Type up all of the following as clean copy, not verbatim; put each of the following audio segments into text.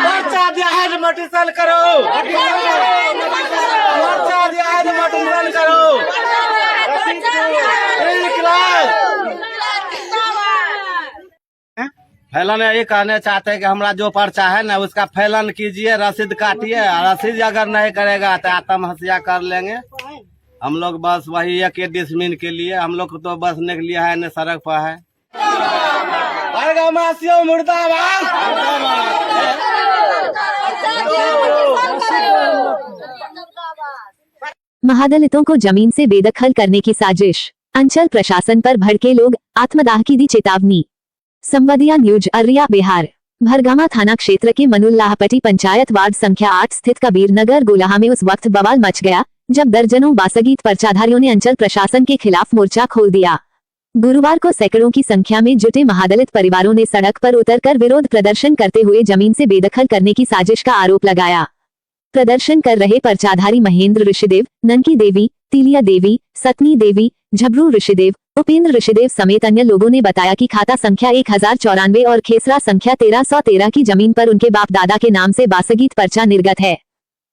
पर्चा दिया है नोटिसल करो, पर्चा दिया है नोटिसल करो। फैलन ये कहने चाहते हैं कि हमारा जो पर्चा है ना उसका फैलन कीजिए, रसीद काटिए। रसीद अगर नहीं करेगा तो आत्महत्या कर लेंगे। हम लोग बस वही एक डिसमिन के लिए हम लोग तो बस निकलिए है न सड़क पर है। मुर्दाबाद। महादलितों को जमीन से बेदखल करने की साजिश, अंचल प्रशासन पर भड़के लोग, आत्मदाह की दी चेतावनी। संवादिया न्यूज अररिया बिहार। भरगामा थाना क्षेत्र के मनुल्लाहपट्टी पंचायत वार्ड संख्या 8 स्थित कबीर नगर गोलाहा में उस वक्त बवाल मच गया जब दर्जनों बासगीत पर्चाधारियों ने अंचल प्रशासन के खिलाफ मोर्चा खोल दिया। गुरुवार को सैकड़ों की संख्या में जुटे महादलित परिवारों ने सड़क पर उतरकर विरोध प्रदर्शन करते हुए जमीन से बेदखल करने की साजिश का आरोप लगाया। प्रदर्शन कर रहे पर्चाधारी महेंद्र ऋषिदेव, ननकी देवी, तिलिया देवी, सतनी देवी, झबरू ऋषिदेव, उपेंद्र ऋषिदेव समेत अन्य लोगों ने बताया कि खाता संख्या 1094 और खेसरा संख्या 1313 की जमीन पर उनके बाप दादा के नाम से बासगीत पर्चा निर्गत है,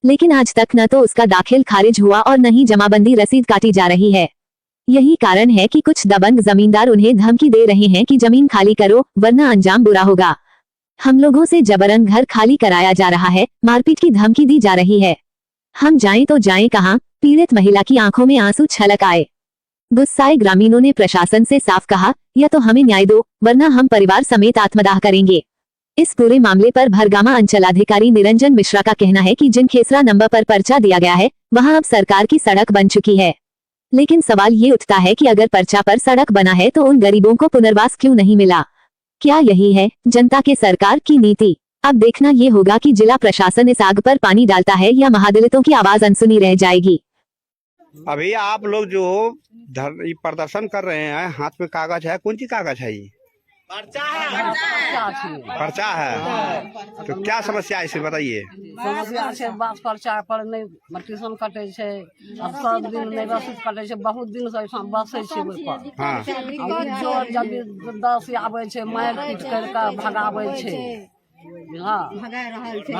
लेकिन आज तक न तो उसका दाखिल खारिज हुआ और न ही जमाबंदी रसीद काटी जा रही है। यही कारण है कि कुछ दबंग जमींदार उन्हें धमकी दे रहे हैं कि जमीन खाली करो वरना अंजाम बुरा होगा। हम लोगों से जबरन घर खाली कराया जा रहा है, मारपीट की धमकी दी जा रही है। हम जाएं तो जाएं कहां? पीड़ित महिला की आंखों में आंसू छलक आए। गुस्साए ग्रामीणों ने प्रशासन से साफ कहा, या तो हमें न्याय दो वरना हम परिवार समेत आत्मदाह करेंगे। इस पूरे मामले पर भरगामा अंचलाधिकारी निरंजन मिश्रा का कहना है कि जिन खेसरा नंबर पर पर्चा दिया गया है वहां अब सरकार की सड़क बन चुकी है, लेकिन सवाल ये उठता है कि अगर पर्चा पर सड़क बना है तो उन गरीबों को पुनर्वास क्यों नहीं मिला? क्या यही है जनता के सरकार की नीति? अब देखना ये होगा कि जिला प्रशासन इस आग पर पानी डालता है या महादलितों की आवाज अनसुनी रह जाएगी। अभी आप लोग जो प्रदर्शन कर रहे हैं, हाथ में कागज है, कौन सी कागज है ये? पर्चा है। तो क्या समस्या है इसे बताइए। समस्या छै बस पर्चा पर नहीं मटिसन कटे छै, अब सब दिन नहीं रसीद कटे छै, बहुत दिन से ऐसा बसे छै ओइ पर। हाँ। अब जो जब 10 आबै छै मार पीट करके भगाबै छै। हां भगा रहल छै।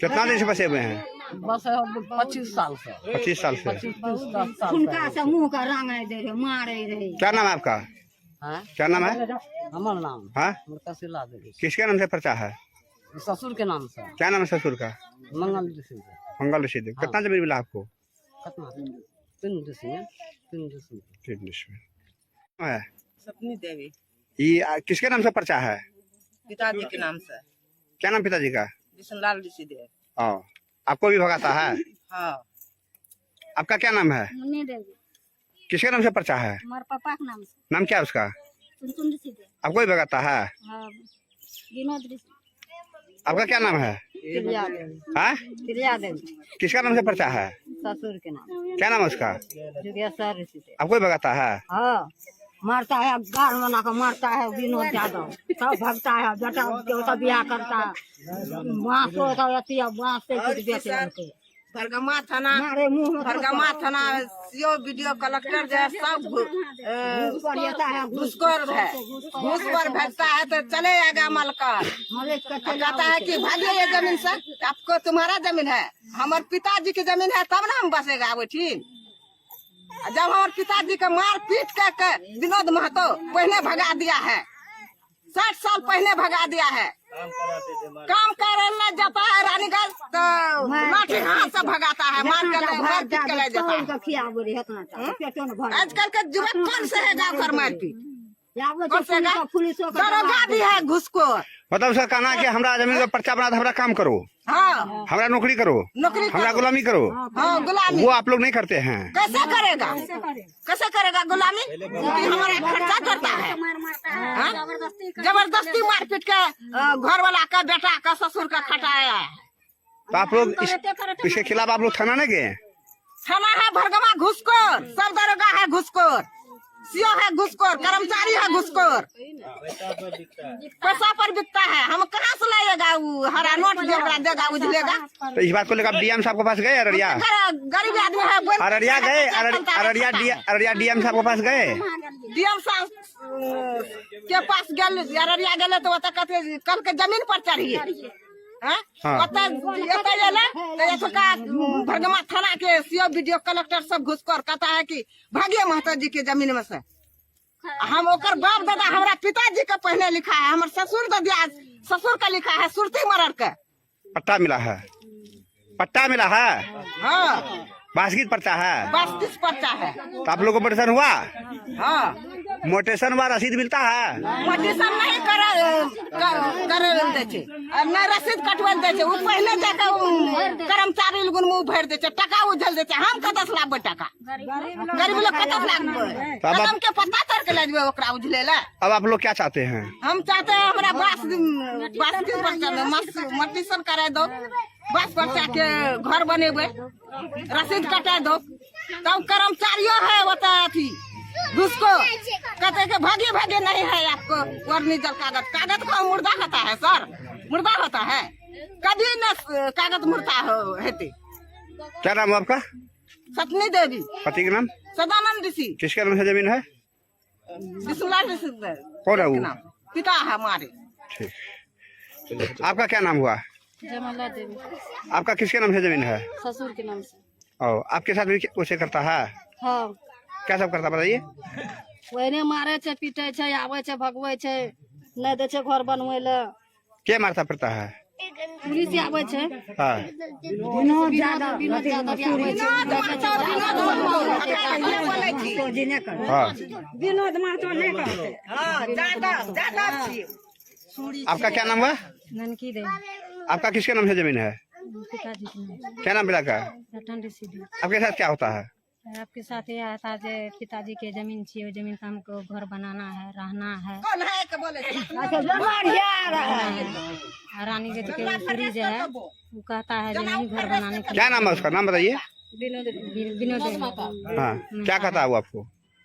कितना दिन से बसे हुए हैं? बस 25 साल से। 25 साल से। 25 साल उनका से मुंह का रंग नहीं दे रहे, मारे रहे। क्या नाम है आपका? हाँ? क्या नाम है? हमर नाम हाँ? कसिला देवी। किसके नाम से पर्चा है? ससुर के नाम से। क्या नाम है ससुर का? मंगल ऋषि। मंगल ऋषि। कितना जमीन मिला आपको? कितना? 3 ऋषि है। सपनी देवी। ये किसके नाम से पर्चा है? पिताजी के नाम से। क्या नाम पिताजी का? विष्णुलाल ऋषिदेव। आपको भी भगाता है? हाँ। आपका क्या नाम है? मुन्नी देवी। किसके नाम से पर्चा है? हमारे पापा के नाम से। नाम क्या है उसका? सुनसुन ऋषिदेव। आपको भी भगाता है? हाँ, विनोद ऋषि। आपका क्या नाम है? तिलिया देवी। हाँ? तिलिया देवी। किसका नाम से पर्चा है? ससुर के नाम। क्या नाम है उसका? जुगेश्वर ऋषिदेव। आपको भी भगाता है? हाँ, मारता है, गाल बना कर मारता है विनोद यादव। सब भगता है, बेटा के ब्याह करता है, बांस बांस से कुछ बेचे उनके। भरगमा थाना, मारे मुंह में भरगमा थाना सीओ वीडियो कलेक्टर जो है सब घूसखोर है, घूस पर भेजता है तो चले जाएगा मलकर। कहता है कि भागिए ये जमीन से, आपको तुम्हारा जमीन है, हमारे पिताजी की जमीन है तब ना हम बसेगा वो ठीक। जब हमारे पिताजी का मार पीट कर विनोद महतो पहले भगा दिया है, 60 साल पहले भगा दिया है। काम करने जाता है रानीगंज तो लाठी हाथ से भगाता है, मार कर ले जाता है। आजकल के युवक कौन से है गाँव घर मारपीट? कौन से दरोगा भी है घुसखोर। मतलब उसका कहना है कि हमरा जमीन का पर्चा बना, हमरा काम करो, हाँ, हमरा नौकरी करो, नौकरी हमरा गुलामी करो। हाँ, गुलामी। वो आप लोग नहीं करते हैं। कैसे करेगा? कैसे करेगा गुलामी? हमारा खर्चा करता है, जबरदस्ती मारपीट के घर वाला का, बेटा का, ससुर का खटाया है। तो आप लोग इसके खिलाफ आप लोग थाना नहीं गए? थाना है भरगमा घुसखोर, सब दरोगा है घुसखोर। सीओ है घुसखोर, कर्मचारी है घुसखोर, पैसा पर बिकता है। हम कहाँ से लाएगा वो हरा नोट देगा उजलेगा। तो इस बात को लेकर डीएम साहब के पास गए अररिया? गरीब आदमी है, अररिया गए? अररिया डीएम साहब के पास गए? डीएम साहब के पास गए, अररिया गए तो कहते कल के जमीन पर चढ़िए। भरगमा थाना के सीओ बीडीओ कलेक्टर सब घुसखोर कहता है कि भागिए महतो जी के जमीन में से। हम ओकर बाप दादा हमारा पिताजी का पहले लिखा है, हमारे ससुर का लिखा है सुरती मरर का पट्टा मिला है। पट्टा मिला है? हाँ, बासगीत पर्चा है। 32 पर्चा है। तो आप लोगों को मोटेशन हुआ? हाँ, मोटेशन हुआ, रसीद मिलता है? मोटेशन नहीं कर नहीं रसीद कटवा दे, वो पहले जाकर कर्मचारी लोग मुँह भर दे, टका उझल दे। हम कतस लाभ टका, गरीब लोग कतस लाभ कदम के पत्ता तर के ले ओकरा उझले ला। अब आप लोग क्या चाहते हैं? हम चाहते हैं हमारा मोटेशन करा दो, बस पर्चा के घर बनेबे, रसीद कटा दो। तब कर्मचारियों है बता अथी घुसको कहते के भागे नहीं है आपको वर्निजल कागज का मुर्दा होता है सर, मुर्दा होता है कभी न कागज मुर्दा हेते। क्या नाम है आपका? सतनी देवी। पति का नाम? सदानंद ऋषि। किसके नाम से जमीन है? विश्वलाल ऋषि। कौन है वो? पिता है हमारे। ठीक। आपका क्या नाम हुआ? जयमाला देवी। आपका किसके नाम से जमीन है? ससुर के नाम से। और आपके साथ भी उसे करता है? हाँ, क्या सब करता बताइए? वही मारे छे, पीटे छे, आवे छे, भगवे छे, नहीं दे छे घर बनवे ले। क्या मारता पड़ता है? पुलिस आवे छे। हाँ। विनोद यादव भी आवे छे। हाँ। विनोद महतो नहीं करते। आपका क्या नाम हुआ? ननकी देवी। आपका किसके नाम से जमीन है? पिताजी के नाम। क्या नाम पिता का? रतन ऋषि देवी। आपके साथ क्या होता है? आपके साथ यह आता जे पिताजी के जमीन चाहिए, जमीन का हमको घर बनाना है, रहना है। रानी गेट के ऊपरी जो है वो कहता है जो नहीं घर बनाने के। क्या नाम है उसका? नाम बताइए। विनोद। हाँ, क्या कहता है वो आपको?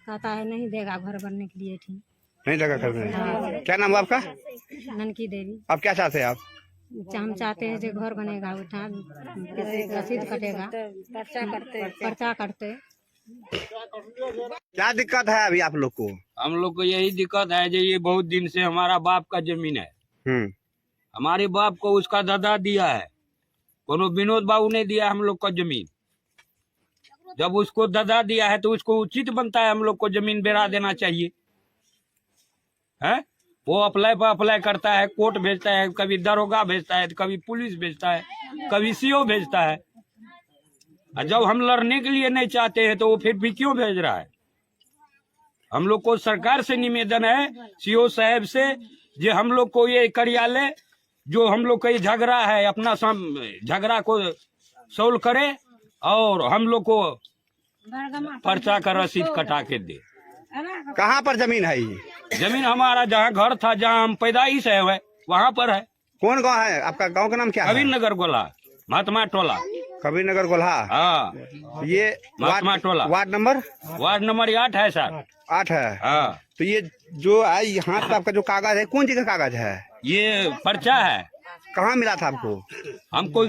कहता है नहीं देगा घर बनने के लिए ठीक। नहीं देगा घर में? क्या नाम है आपका? ननकी देवी। आप क्या चाहते हैं आप? हम चाहते हैं जो घर बनेगा, उठा रसीद कटेगा, पर्चा करते। क्या दिक्कत है अभी आप लोग को? हम लोग को यही दिक्कत है जो ये बहुत दिन से हमारा बाप का जमीन है। हमारे बाप को उसका दादा दिया है, कोनो विनोद बाबू ने दिया हम लोग को जमीन। जब उसको दादा दिया है तो उसको उचित बनता है हम लोग को जमीन बेरा देना चाहिए है। वो अप्लाई पर अप्लाई करता है, कोर्ट भेजता है, कभी दरोगा भेजता है, कभी पुलिस भेजता है, कभी सीओ भेजता है। और जब हम लड़ने के लिए नहीं चाहते हैं तो वो फिर भी क्यों भेज रहा है? हम लोग को सरकार से निवेदन है, सीओ साहब से, जो हम लोग को ये कार्यालय जो हम लोग का ये झगड़ा है अपना झगड़ा को सोल्व करे और हम लोग को पर्चा का रसीद कटा के दे। कहाँ पर जमीन है ये? जमीन हमारा जहाँ घर था, जहाँ हम पैदाइश है वहाँ पर है। कौन गांव है आपका? गांव का नाम क्या है? कबीर नगर गोला, महात्मा टोला। कबीर नगर गोल्हा। हाँ, ये महात्मा टोला। वार्ड नंबर 8 है सर। 8 है। हाँ। तो ये जो है यहाँ पे आपका जो कागज है, कौन चीज का कागज है? ये पर्चा है। कहाँ मिला था आपको? हमको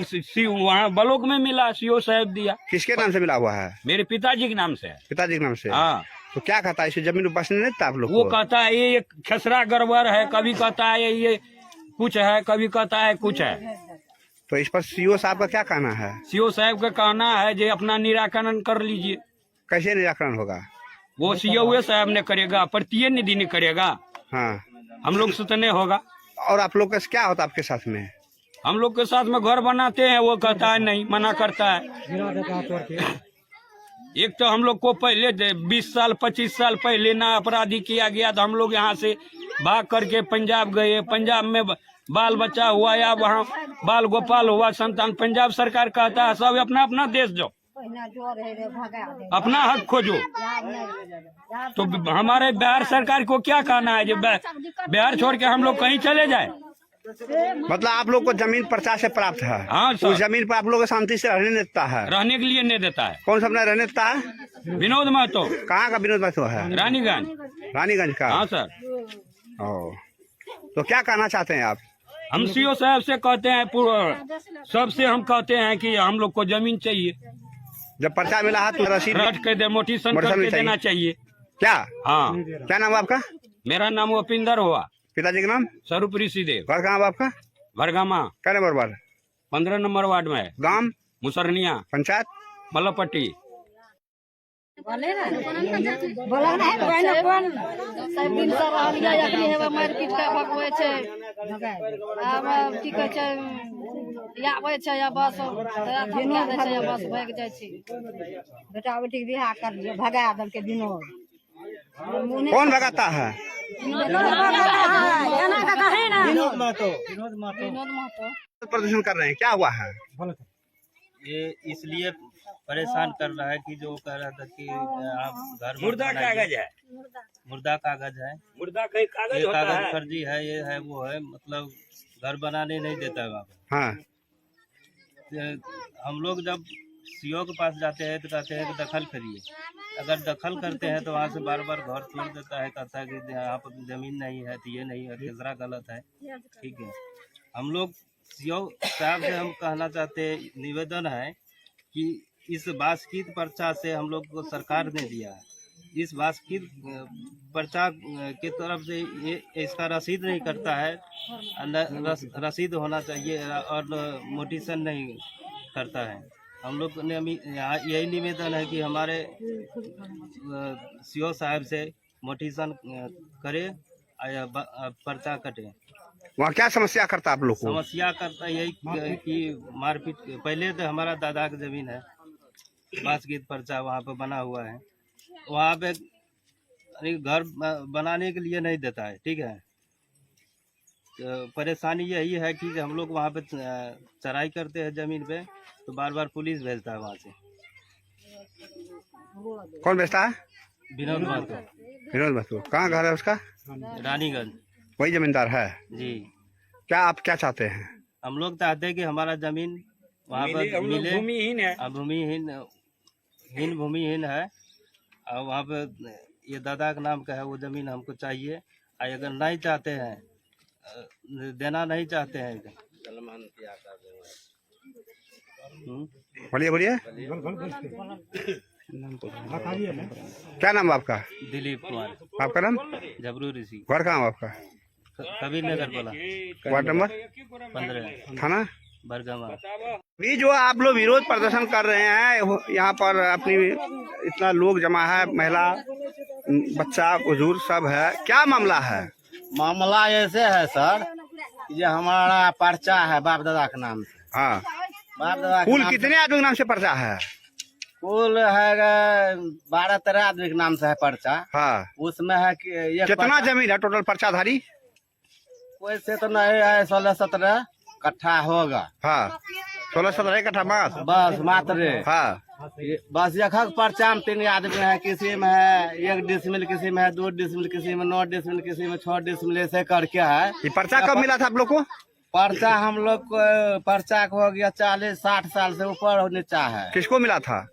वहाँ ब्लॉक में मिला, सीओ साहब दिया। किसके नाम से मिला हुआ है? मेरे पिताजी के नाम से। पिताजी के नाम से? हाँ। तो क्या कहता है, इसे जमीन बसने नहीं था आप लोग वो को? कहता है ये खसरा गड़बड़ है, कभी कहता है ये कुछ है, कभी कहता है कुछ है। तो इस पर सीओ साहब का क्या कहना है? सीओ साहब का कहना है जो अपना निराकरण कर लीजिए। कैसे निराकरण होगा? वो सीओ साहब ने करेगा, प्रत्येक निधि ने करेगा। हाँ। हम लोग से तो नहीं होगा। और आप लोग का क्या होता आपके साथ में? हम लोग के साथ में घर बनाते हैं, वो कहता है नहीं, मना करता है। एक तो हम लोग को पहले 20 साल 25 साल पहले ना अपराधी किया गया तो हम लोग यहाँ से भाग करके पंजाब गए। पंजाब में बाल बच्चा हुआ या वहाँ बाल गोपाल हुआ संतान, पंजाब सरकार कहता है सब अपना अपना देश जाओ, अपना हक खोजो। तो हमारे बिहार सरकार को क्या कहना है, जो बिहार छोड़ के हम लोग कहीं चले जाए? मतलब आप लोग को जमीन पर्चा से प्राप्त है। हाँ उस सर, जमीन पर आप लोग को शांति से रहने नहीं देता है। रहने के लिए नहीं देता है। कौन सा अपना रहने देता है? विनोद महतो, कहाँ का विनोद महतो है? रानीगंज। रानीगंज का। हाँ सर, ओ, तो क्या कहना चाहते हैं आप? हम सीओ साहब से कहते हैं, सबसे हम कहते हैं कि हम लोग को जमीन चाहिए, जब पर्चा मिला है तो रसीद रट के दे, मोटिशन मोटिशन करके चाहिए। देना चाहिए। क्या? हाँ, क्या नाम है आपका? मेरा नाम उपिंदर हुआ, पिताजी का नाम? स्वरूप ऋषिदेव, घर कहाँ है आपका? भरगामा, क्या नंबर वार्ड? 15 नंबर वार्ड में है, गांव? मुसरनिया, पंचायत? मल्लपट्टी। बोला नहीं कोई ना कौन सब दिन से रहलिया अखनी हेबे मार पीट के भगवे छै आब की कहै छै या आबै छै या बस तेरा धमका दै छै या बस भाग जाइ छै बेटा बेटी के बियाह कर दियो भगा दल के विनोद कौन भगाता है? एना का कहे ना विनोद महतो प्रदर्शन कर रहे हैं, क्या हुआ है? ये इसलिए परेशान कर रहा है कि जो कह रहा था कि आप घर मुर्दा कागज है, मुर्दा कागज है, मुर्दा कहीं कागज ये होता कागज है। फर्जी है, ये है वो है, मतलब घर बनाने नहीं देता है वहाँ पे। हाँ, हम लोग जब सीओ के पास जाते हैं तो कहते हैं कि दखल करिए, अगर दखल करते हैं तो वहाँ से बार बार घर तोड़ देता है, कहता है कि यहाँ पर जमीन नहीं है तो ये नहीं है, तीसरा गलत है। ठीक है, हम लोग सीओ साहब से हम कहना चाहते हैं, निवेदन है कि इस बास्कीत पर्चा से हम लोग को सरकार ने दिया है, इस बास्कीत पर्चा की तरफ से ये इसका रसीद नहीं करता है, रसीद होना चाहिए और मोटिशन नहीं करता है। हम लोग ने यही निवेदन है कि हमारे सीओ साहब से मोटिशन करे या पर्चा कटे। वहाँ क्या समस्या करता आप लोग को? समस्या करता यही कि मारपीट, पहले तो हमारा दादा की जमीन है, बासगीत पर्चा वहाँ पे बना हुआ है, वहाँ पे घर बनाने के लिए नहीं देता है। ठीक है, तो परेशानी यही है कि हम लोग वहाँ पे चराई करते हैं जमीन पे, तो बार बार पुलिस भेजता है वहाँ से। कौन बेचता है? विनोद महतो, विनोद महतो। कहाँ घर है उसका? रानीगंज। वही जमींदार है जी, क्या? आप क्या चाहते हैं? हम लोग चाहते हैं कि हमारा जमीन वहाँ पर मिले, भूमिहीन है, भूमिहीन है, और वहाँ पे ये दादा के नाम का है, वो जमीन हमको चाहिए। और अगर नहीं चाहते हैं, देना नहीं चाहते हैं, बोलिए बोलिए, क्या नाम है आपका? दिलीप कुमार, आपका नाम? जबरू ऋषि, घर कहाँ है आपका? कबीर नगर बोला, वार्ड नंबर? 15, थाना? बरगमा। अभी जो आप लोग विरोध प्रदर्शन कर रहे हैं, यहाँ पर अपनी इतना लोग जमा है, महिला बच्चा बुजुर्ग सब है, क्या मामला है? मामला ऐसे है सर, ये हमारा पर्चा है बाप दादा के नाम से। हाँ, बाप दादा के कुल नाम कितने आदमी के नाम से पर्चा है? कुल है 12-13 आदमी के नाम से है पर्चा। हाँ, उसमें है कि एक कितना पर्चा- जमीन है टोटल पर्चाधारी? वैसे तो नहीं है, 16-17 कट्ठा होगा। हाँ, 16-17 कट्ठा बस मात्र। हाँ, बस एक पर्चा में 3 आदमी है, किसी में है 1 डिसमिल, किसी में है 2 डिसमिल, किसी में 9 डिसमिल, किसी में 6 डिसमिल, ऐसे करके है। ये पर्चा कब मिला था आप लोग को? पर्चा हम लोग को पर्चा को हो गया 40-60 साल से ऊपर नीचा है। किसको मिला था?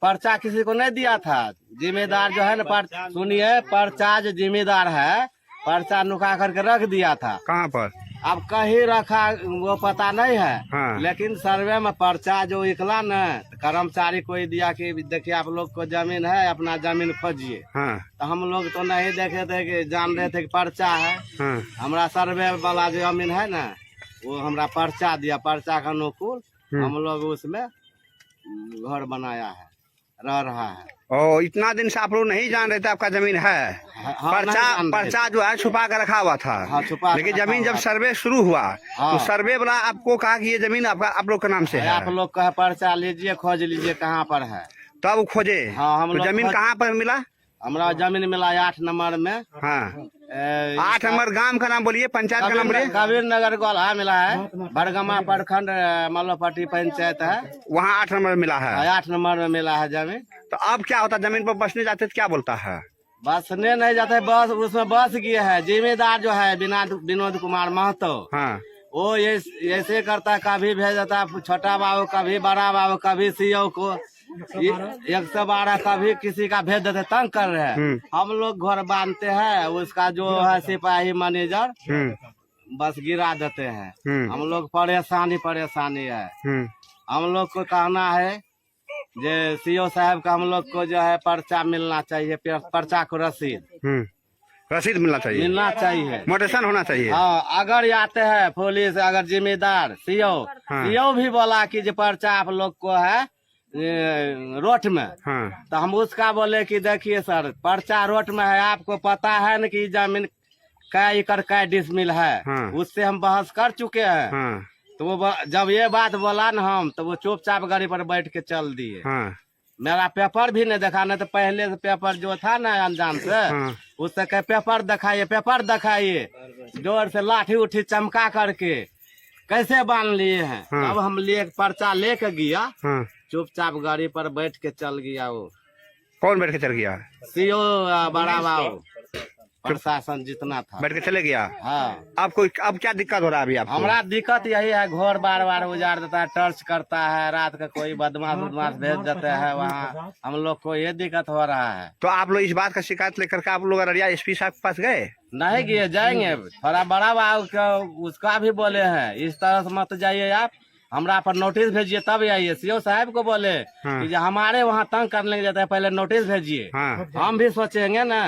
पर्चा किसी को नहीं दिया था, जिम्मेदार जो है ना, सुनिए, पर्चा जो जिम्मेदार है, पर्चा नुका करके रख दिया था। कहाँ पर? अब कहीं रखा वो पता नहीं है। हाँ। लेकिन सर्वे में पर्चा जो निकला न, कर्मचारी कोई दिया कि देखिए आप लोग को जमीन है, अपना जमीन खोजिए। हाँ, तो हम लोग तो नहीं देखे थे कि जान रहे थे कि पर्चा है। हाँ, हमरा सर्वे वाला जो जमीन है ना, वो हमरा पर्चा दिया, पर्चा का अनुकूल हम लोग उसमें घर बनाया है, रह रहा है। और इतना दिन से आप लोग नहीं जान रहे थे आपका जमीन है? हाँ, पर्चा नहीं जान रहे पर्चा जो है छुपा कर रखा हुआ था। हाँ, छुपा लेकिन के रखा जमीन जब हुआ सर्वे शुरू हुआ हाँ। तो सर्वे वाला आपको कहा कि ये जमीन आपका आप लोग के नाम से है। आप लोग का पर्चा लीजिए, खोज लीजिए कहाँ पर है। तब वो खोजे। हाँ, हम तो लोग जमीन कहाँ पर मिला? हमरा जमीन मिला 8 नंबर में। हाँ, 8 नंबर गांव का नाम बोलिए, पंचायत का नाम बोलिए। कबीर नगर गोला मिला है, बरगमा प्रखंड मल्लपट्टी पंचायत है, वहाँ 8 नंबर में मिला है। 8 नंबर में मिला है जमीन। तो अब क्या होता, जमीन पर बसने जाते तो क्या बोलता है? बसने नहीं जाते है, बस उसमें बस गया है। जिम्मेदार जो है विनोद कुमार महतो, हाँ वो ये ऐसे करता है, कभी भेज देता है छोटा बाबू, कभी बड़ा बाबू, कभी सीओ को 112, कभी किसी का भेज देते, तंग कर रहे हैं। हम लोग घर बांधते हैं, उसका जो है सिपाही मैनेजर बस गिरा देते हैं। हम लोग परेशानी है। हम लोग को कहना है जे सीओ साहब का हम लोग को जो है पर्चा मिलना चाहिए, पर्चा को रसीद मिलना चाहिए, मोटेशन होना चाहिए। हाँ, अगर ये आते हैं पुलिस, अगर जिम्मेदार सीओ भी बोला कि जो पर्चा आप लोग को है रोड में, तो हम उसका बोले कि देखिए सर, पर्चा रोड में है, आपको पता है न कि जमीन कै एकड़ कै डिसमिल है। उससे हम बहस कर चुके हैं। तो वो जब ये बात बोला न हम, तो वो चुपचाप गाड़ी पर बैठ के चल दिए। मेरा पेपर भी नहीं देखा, नहीं तो पहले से पेपर जो था ना अनजान से, उससे कहे पेपर दिखाइए, जोर से लाठी उठी चमका करके कैसे बांध लिए हैं। अब हम पर्चा लेके गया, चुपचाप गाड़ी पर बैठ के चल गया। वो कौन बैठ के चल गया? सीओ बड़ा बाबू, प्रशासन जितना था बैठ के चले गया। हाँ। आपको अब क्या दिक्कत हो रहा है अभी आपको? हमारा दिक्कत यही है, घर बार उजाड़ देता है, टर्च करता है, रात का कोई बदमाश भेज देते हैं वहाँ। हम लोग को ये दिक्कत हो रहा है। तो आप लोग इस बात का शिकायत लेकर के आप लोग अररिया एसपी साहब के पास गए? नहीं गए, जाएंगे। थोड़ा बड़ा बाबू का उसका भी बोले हैं, इस तरह से मत जाइए आप, हमरा पर नोटिस भेजिए तब आइए। सीओ साहब को बोले कि जो हमारे वहाँ तंग करने के जाता है, पहले नोटिस भेजिए। हम भी सोचेंगे ना,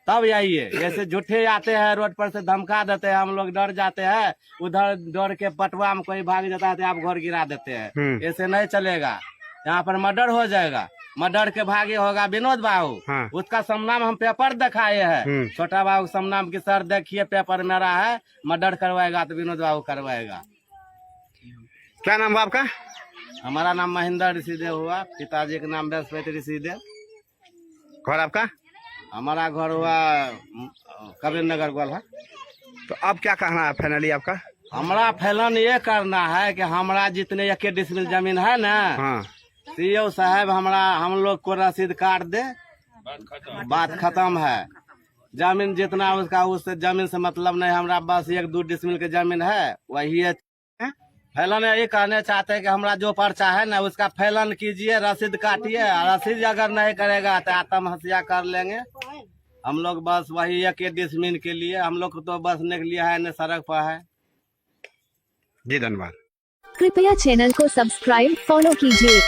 तब आइए। जैसे झूठे आते हैं रोड पर से धमका देते हैं, हम लोग डर जाते हैं, उधर डर के पटवा में कोई भाग जाता है तो आप घर गिरा देते हैं। ऐसे नहीं चलेगा, यहाँ पर मर्डर हो जाएगा। मर्डर के भागे होगा विनोद बाबू, उसका समनाम हम पेपर दिखाए हैं। छोटा बाबू समनाम की सर देखिए पेपर मेरा है, मर्डर करवाएगा तो विनोद बाबू करवाएगा। क्या नाम हुआ आपका? हमारा नाम महेंद्र ऋषिदेव हुआ, पिताजी का नाम बृहस्पति ऋषिदेव। घर आपका? हमारा घर हुआ कबीर नगर गोलहा। तो अब क्या कहना है फाइनली आपका? हमारा फैलन ये करना है कि हमारा जितने 1 डिसमिल जमीन है ना, सीओ साहब हम लोग को रसीद काट दे, बात खत्म है। जमीन जितना उसका, उससे जमीन से मतलब नहीं, हमारा बस 1-2 डिसमिल के जमीन है, वही है। फैलन ये कहने चाहते हैं कि हमारा जो पर्चा है ना, उसका फैलन कीजिए, रसीद काटिए। रसीद अगर नहीं करेगा तो आत्महत्या कर लेंगे। हम लोग बस वही 1 डिसमिल के लिए, हम लोग तो बस निकलिया है न सड़क पर है। जी धन्यवाद। कृपया चैनल को सब्सक्राइब फॉलो कीजिए।